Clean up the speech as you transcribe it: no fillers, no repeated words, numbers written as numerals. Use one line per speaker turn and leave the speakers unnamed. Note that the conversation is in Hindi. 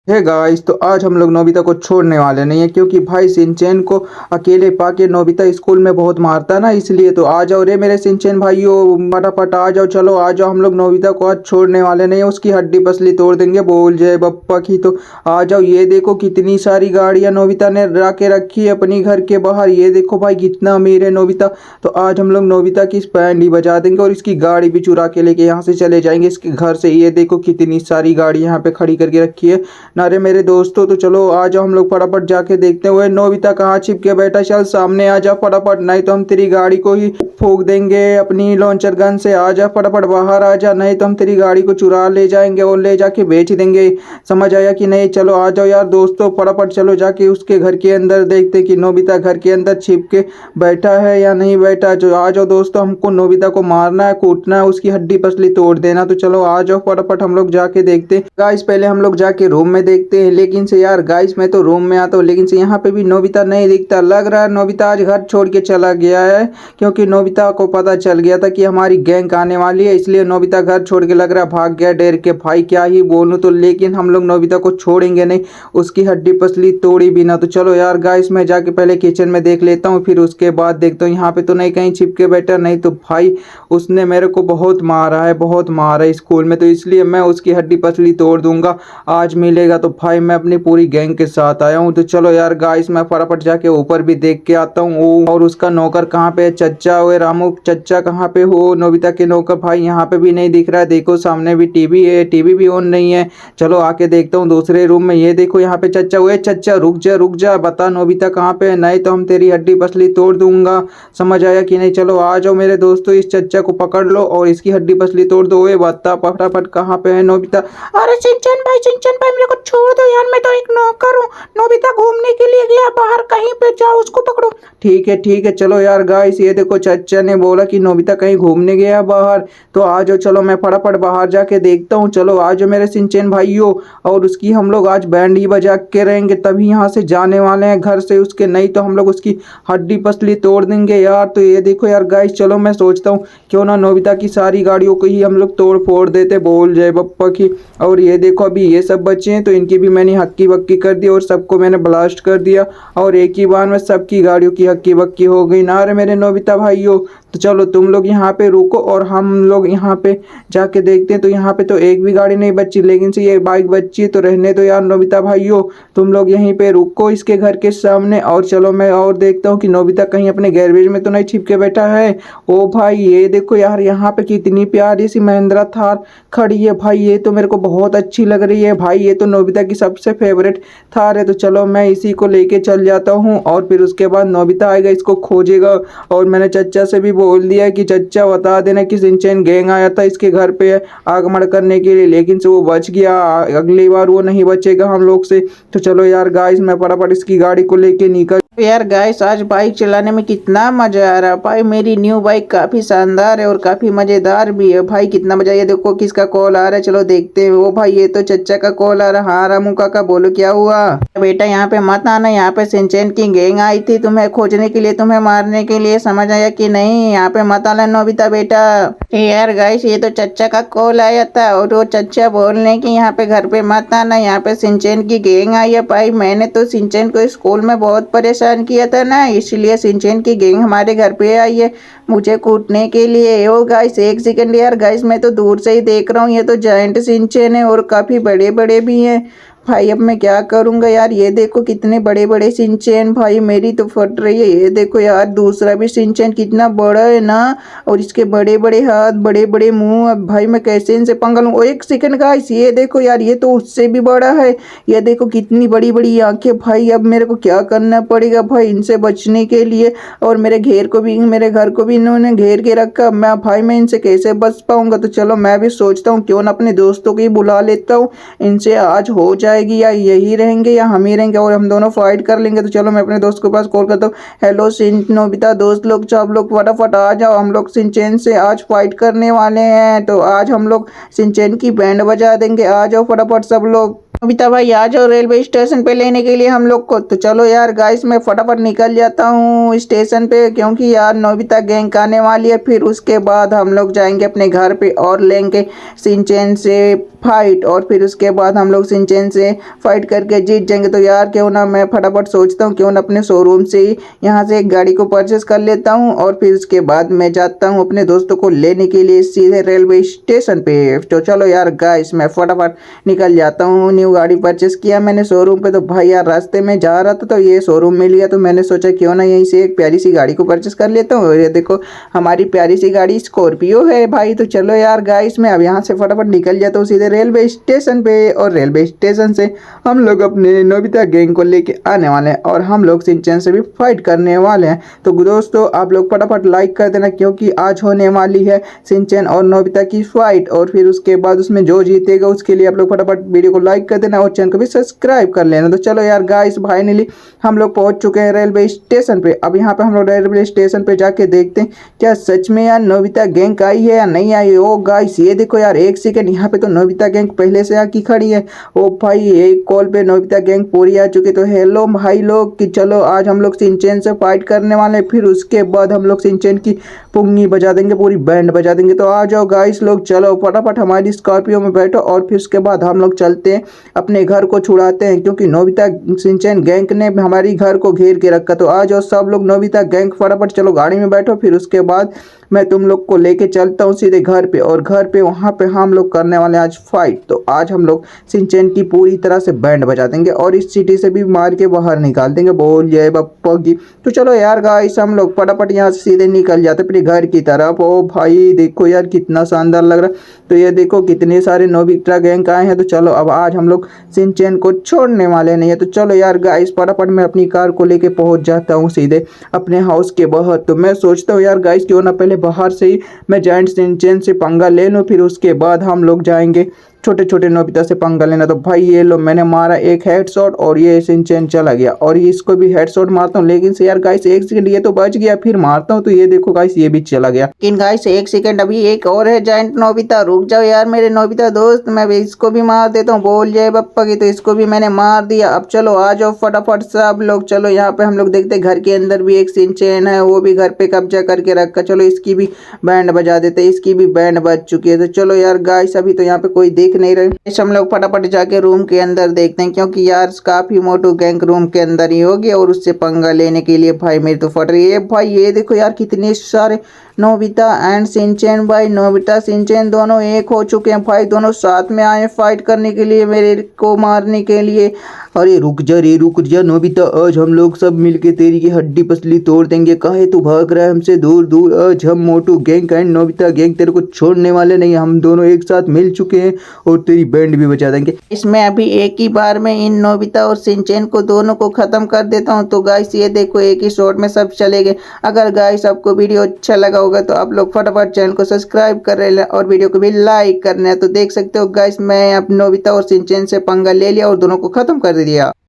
हे गाइस, तो आज हम लोग नोबिता को छोड़ने वाले नहीं है क्योंकि भाई सिंचैन को अकेले पाके नोबिता स्कूल में बहुत मारता ना, इसलिए तो आ जाओ रे मेरे सिंचैन भाइयों, फटाफट आ जाओ, चलो आ जाओ। हम लोग नोबिता को आज छोड़ने वाले नहीं है, उसकी हड्डी पसली तोड़ देंगे, बोल जय बप्पा की। तो आ जाओ, ये देखो कितनी सारी गाड़ियां नोबिता ने ला के रखी है अपनी घर के बाहर। ये देखो भाई कितना अमीर है नोबिता। तो आज हम लोग नोबिता की बैंड ही बजा देंगे और इसकी गाड़ी भी चुरा के लेके यहाँ से चले जाएंगे इसके घर से। ये देखो कितनी सारी गाड़ी यहाँ पे खड़ी करके रखी है ना रे मेरे दोस्तों। तो चलो आ जाओ, हम लोग फटाफट जाके देखते हुए नोबिता कहाँ छिप के बैठा, चल सामने आ जा फटाफट, नहीं तो हम तेरी गाड़ी को ही फूक देंगे अपनी लॉन्चर गन से। आ जा फटाफट बाहर आ जा, नहीं तो हम तेरी गाड़ी को चुरा ले जाएंगे और ले जाके बेच देंगे। समझ आया कि नहीं? चलो आ जाओ यार दोस्तों, फटाफट चलो जाके उसके घर के अंदर देखते कि नोबिता घर के अंदर छिप के बैठा है या नहीं बैठा। जो आ जाओ दोस्तों, हमको नोबिता को मारना है, कूटना है, उसकी हड्डी पसली तोड़ देना। तो चलो आ जाओ फटाफट हम लोग जाके देखते। गाइस पहले हम लोग जाके रूम में देखते हैं, लेकिन से यार गाइस मैं तो रूम में आता हूँ लेकिन से यहाँ पे भी नोबिता नहीं दिखता। लग रहा है नोबिता आज घर छोड़ के चला गया है, क्योंकि नोबिता को पता चल गया था कि हमारी गैंग आने वाली है, इसलिए नोबिता घर छोड़ के लग रहा है भाग गया डर के। भाई क्या ही बोलूं तो, लेकिन हम लोग नोबिता को छोड़ेंगे नहीं, उसकी हड्डी पसली तोड़ी भी ना। तो चलो यार गाइस मैं जाके पहले किचन में देख लेता हूँ, फिर उसके बाद देखता हूँ यहाँ पे तो नहीं कहीं छिप के बैठा। नहीं तो भाई उसने मेरे को बहुत मारा है, बहुत मारा है स्कूल में, तो इसलिए मैं उसकी हड्डी पसली तोड़ दूंगा। आज मिलेगा तो भाई मैं अपनी पूरी गैंग के साथ आया हूँ। तो चलो यार गाइस मैं फटाफट जाके ऊपर भी देख के आता हूँ। और उसका नौकर कहाँ पे है? चच्चा ओए रामू चच्चा कहाँ पे हो? नोबिता के नौकर भाई यहाँ पे भी नहीं दिख रहा है। देखो सामने भी टीवी है, टीवी भी ऑन नहीं है। चलो आके देखता हूँ दूसरे रूम में। ये देखो यहाँ पे चच्चा। ओए चच्चा रुक जा, बता नोबिता कहाँ पे है, नहीं तो हम तेरी हड्डी पसली तोड़ दूंगा। समझ आया कि नहीं? चलो आ जाओ मेरे दोस्तों, इस चच्चा को पकड़ लो और इसकी हड्डी पसली तोड़ दो। ओए बता फटाफट कहाँ पे है नोबिता?
अरे सिंचन भाई मेरे को छोड़ दो यार, मैं तो एक नौकर हूँ। नोबिता घूमने के लिए गया बाहर, कहीं पे जाओ उसको पकड़ो।
ठीक है चलो यार गाइस, ये देखो चच्चा ने बोला कि नोबिता कहीं घूमने गया बाहर। तो आ जाओ, चलो मैं फटाफट बाहर जाके देखता हूँ। चलो आ जाओ मेरे सिंचन भाइयों, और उसकी हम लोग आज बैंड ही बजा के रहेंगे, तभी यहाँ से जाने वाले हैं घर से उसके, नहीं तो हम लोग उसकी हड्डी पसली तोड़ देंगे यार। तो ये देखो यार गाइस, चलो मैं सोचता हूँ क्यों ना नोबिता की सारी गाड़ियों को ही हम लोग तोड़ फोड़ देते, बोल जय बप्पा की। और ये देखो अभी ये सब बच्चे हैं तो इनकी भी मैंने हक्की बक्की कर दी और सबको मैंने ब्लास्ट कर दिया, और एक ही बार में सबकी गाड़ियों की हक्की बक्की हो गई ना रे मेरे नोबिता भाइयों। तो चलो तुम लोग यहाँ पे रुको और हम लोग यहाँ पे जाके देखते हैं। तो यहाँ पे तो एक भी गाड़ी नहीं बची, लेकिन से ये बाइक बची है, तो रहने दो यार नोबिता भाइयों, तुम लोग यहीं पे रुको इसके घर के सामने। और चलो मैं और देखता हूँ कि नोबिता कहीं अपने गैरेज में तो नहीं छिप के बैठा है। ओ भाई ये देखो यार, यहाँ पे कितनी प्यारी सी महिंद्रा थार खड़ी है भाई, ये तो मेरे को बहुत अच्छी लग रही है भाई, ये तो नोबिता की सबसे फेवरेट थार है। तो चलो मैं इसी को लेके चल जाता हूँ, और फिर उसके बाद नोबिता आएगा इसको खोजेगा। और मैंने चच्चा से भी बोल दिया कि चच्चा बता देना कि सिंचैन गैंग आया था इसके घर पे आगमन करने के लिए, लेकिन से वो बच गया, अगली बार वो नहीं बचेगा हम लोग से। तो चलो यार गाइस मैं फटाफट इसकी गाड़ी को लेके निकल।
यार गाइस आज बाइक चलाने में कितना मजा आ रहा है भाई, मेरी न्यू बाइक काफी शानदार है और काफी मजेदार भी है भाई। कितना मजा, ये देखो किसका कॉल आ रहा है, चलो देखते हैं। वो भाई ये तो चच्चा का कॉल आ रहा है। हाँ रामू काका बोलो क्या हुआ? बेटा यहाँ पे मत आना, यहाँ पे सिंचैन की गैंग आई थी तुम्हें खोजने के लिए, तुम्हें मारने के लिए, समझ आया कि नहीं? यहाँ पे मत आना नोबिता बेटा। यार गाइस ये तो चच्चा का कॉल आया था और वो चच्चा बोलने की यहाँ पे घर पे मत आना, यहाँ पे सिंचैन की गैंग आई है भाई। मैंने तो सिंचैन को स्कूल में बहुत परेशान किया था ना, इसलिए सिंचैन की गैंग हमारे घर पे आई है मुझे कूटने के लिए। ओ गाइस एक सेकंड यार गाइस, मैं तो दूर से ही देख रहा हूँ, ये तो जायंट सिंचैन है और काफी बड़े बड़े भी हैं भाई। अब मैं क्या करूंगा यार, ये देखो कितने बड़े बड़े सिंचैन भाई, मेरी तो फट रही है। ये देखो यार दूसरा भी सिंचैन कितना बड़ा है ना, और इसके बड़े बड़े हाथ बड़े बड़े मुंह। अब भाई मैं कैसे इनसे पंगा लूं? एक सेकंड गाइस, ये देखो यार ये तो उससे भी बड़ा है, ये देखो कितनी बड़ी बड़ी आंखें भाई। अब मेरे को क्या करना पड़ेगा भाई इनसे बचने के लिए, और मेरे घेर को भी, मेरे घर को भी इन्होंने घेर के रखा। मैं इनसे कैसे बच पाऊंगा? तो चलो मैं भी सोचता हूँ क्यों ना अपने दोस्तों को ही बुला लेता हूँ, इनसे आज हो जाएगी, या यही रहेंगे या हम ही रहेंगे और हम दोनों फाइट कर लेंगे। तो चलो मैं अपने दोस्त के पास कॉल करता हूँ। हेलो नोबिता दोस्त लोग, सब लोग फटाफट आ जाओ, हम लोग सिंचैन से आज फाइट करने वाले हैं। तो आज हम लोग सिंचैन की बैंड बजा देंगे, आ जाओ फटाफट सब लोग। नोबिता भाई आ जाओ रेलवे स्टेशन पे लेने के लिए हम लोग को। तो चलो यार गाइस मैं फटाफट निकल जाता हूँ स्टेशन पे, क्योंकि यार नोबिता गैंग आने वाली है। फिर उसके बाद हम लोग जाएंगे अपने घर पे और लेंगे शिनचैन से फाइट, और फिर उसके बाद हम लोग शिनचैन से फाइट करके जीत जाएंगे। तो यार क्यों ना मैं फटाफट सोचता हूँ क्यों ना अपने शोरूम से ही यहाँ से एक गाड़ी को परचेस कर लेता हूँ, और फिर उसके बाद मैं जाता हूँ अपने दोस्तों को लेने के लिए सीधे रेलवे स्टेशन पे। तो चलो यार गाइस मैं फटाफट निकल जाता हूँ। न्यू गाड़ी परचेस किया मैंने शोरूम पे। तो भाई यार रास्ते में जा रहा था तो ये शोरूम मिल गया, तो मैंने सोचा क्यों ना यहीं से एक प्यारी सी गाड़ी को परचेस कर लेता हूँ। और ये देखो हमारी प्यारी सी गाड़ी स्कॉर्पियो है भाई। तो चलो यार गाइस मैं अब यहाँ से फटाफट निकल जाता हूँ सीधे रेलवे स्टेशन पे, और रेलवे स्टेशन से हम लोग अपने नोबिता गैंग को लेके आने वाले हैं और हम लोग शिनचैन से भी फाइट करने वाले हैं। तो दोस्तों आप लोग फटाफट लाइक कर देना, क्योंकि आज होने वाली है शिनचैन और नोबिता की फाइट, और फिर उसके बाद उसमें जो जीतेगा उसके लिए आप लोग फटाफट वीडियो को लाइक कर देना और चैनल को भी सब्सक्राइब कर लेना। तो चलो यार गाइस फाइनली हम लोग पहुंच चुके हैं रेलवे स्टेशन पे। अब यहाँ पे हम लोग रेलवे स्टेशन पे जाके देखते हैं क्या सच में यार नोबिता गैंग आई है या नहीं आई है। ओ गाइस ये देखो यार, एक सेकंड, यहाँ पे तो नोबिता गैंग पहले से आके खड़ी है। ओ भाई एक कॉल पे नोबिता गैंग पूरी आ चुकी है। तो हेलो भाई लोग कि चलो आज हम लोग शिनचैन से फाइट करने वाले हैं, फिर उसके बाद हम लोग शिनचैन की पुंगी बजा देंगे, पूरी बैंड बजा देंगे। तो आ जाओ गाइस लोग, चलो फटाफट हमारी स्कॉर्पियो में बैठो और फिर उसके बाद हम लोग चलते हैं अपने घर को छुड़ाते हैं, क्योंकि नोबिता शिनचैन गैंग ने हमारी घर को घेर के रखा। तो आ जाओ सब लोग नोबिता गैंग फटाफट चलो गाड़ी में बैठो, फिर उसके बाद मैं तुम लोग को लेके चलता हूँ सीधे घर पे, और घर पे वहाँ पे हम लोग करने वाले आज फाइट। तो आज हम लोग शिनचैन की पूरी तरह से बैंड बजा देंगे और इस सिटी से भी मार के बाहर निकाल देंगे। बोल जय बप्पा की। तो चलो यार गाइस हम लोग फटाफट यहाँ से सीधे निकल जाते अपने घर की तरफ। ओ भाई देखो यार कितना शानदार लग रहा है। तो ये देखो कितने सारे नोबिता गैंग आए हैं। तो चलो अब आज हम लोग शिनचैन को छोड़ने वाले नहीं है। तो चलो यार गाइस फटाफट मैं अपनी कार को लेके पहुंच जाता हूँ सीधे अपने हाउस के बाहर। तो मैं सोचता हूँ यार गाइस क्यों ना पहले बाहर से ही मैं जायंट शिनचैन से पंगा ले लूँ, फिर उसके बाद हम लोग जाएंगे छोटे छोटे नोबिता से पंगा लेना। तो भाई ये लो मैंने मारा एक हेडशॉट और ये शिनचैन चला गया, और इसको भी हेडशॉट मारता हूँ, लेकिन से यार गाइस एक सेकंड ये तो बच गया, फिर मारता हूँ तो ये देखो गाइस ये भी चला गया। लेकिन गाइस एक सेकंड, अभी एक और है जायंट नोबिता, रुक जाओ यार मेरे नोबिता दोस्त, मैं भी इसको भी मार देता हूँ। बोल जय बप्पा की। तो इसको भी मैंने मार दिया। अब चलो आ जाओ फटाफट सब लोग, चलो यहाँ पे हम लोग देखते हैं घर के अंदर भी एक शिनचैन है, वो भी घर पे कब्जा करके रखा। चलो इसकी भी बैंड बजा देते हैं, इसकी भी बैंड बज चुकी है। तो चलो यार गाइस अभी तो यहाँ पे कोई देख नहीं रहे, हम लोग फटाफट जाके रूम के अंदर देखते हैं, क्योंकि यार काफी मोटू गैंग रूम के अंदर ही होगी और उससे पंगा लेने के लिए भाई मेरी तो फट रही है। भाई ये देखो यार कितने सारे नोबिता एंड शिनचैन, भाई नोबिता शिनचैन दोनों एक हो चुके हैं भाई, दोनों साथ में आए फाइट करने के लिए मेरे को मारने के लिए। अरे रुक जा रे रुक जा नोबिता, आज हम लोग सब मिलके तेरी की हड्डी पसली तोड़ देंगे। काहे तू भाग रहा है हमसे दूर दूर। आज हम मोटू गैंग एंड नोबिता गैंग तेरे को छोड़ने वाले नहीं, हम दोनों एक साथ मिल चुके हैं और तेरी बैंड भी बचा देंगे। इसमें अभी एक ही बार में इन नोबिता और शिनचैन को दोनों को खत्म कर देता हूँ। तो गाइस ये देखो एक ही शॉट में सब चले गए। अगर गाइस आपको वीडियो अच्छा लगा होगा तो आप लोग फटाफट चैनल को सब्सक्राइब कर लेना और वीडियो को भी लाइक करना है। तो देख सकते हो गाइस मैं अब नोबिता और शिनचैन से पंगा ले लिया और दोनों को खत्म कर दिया।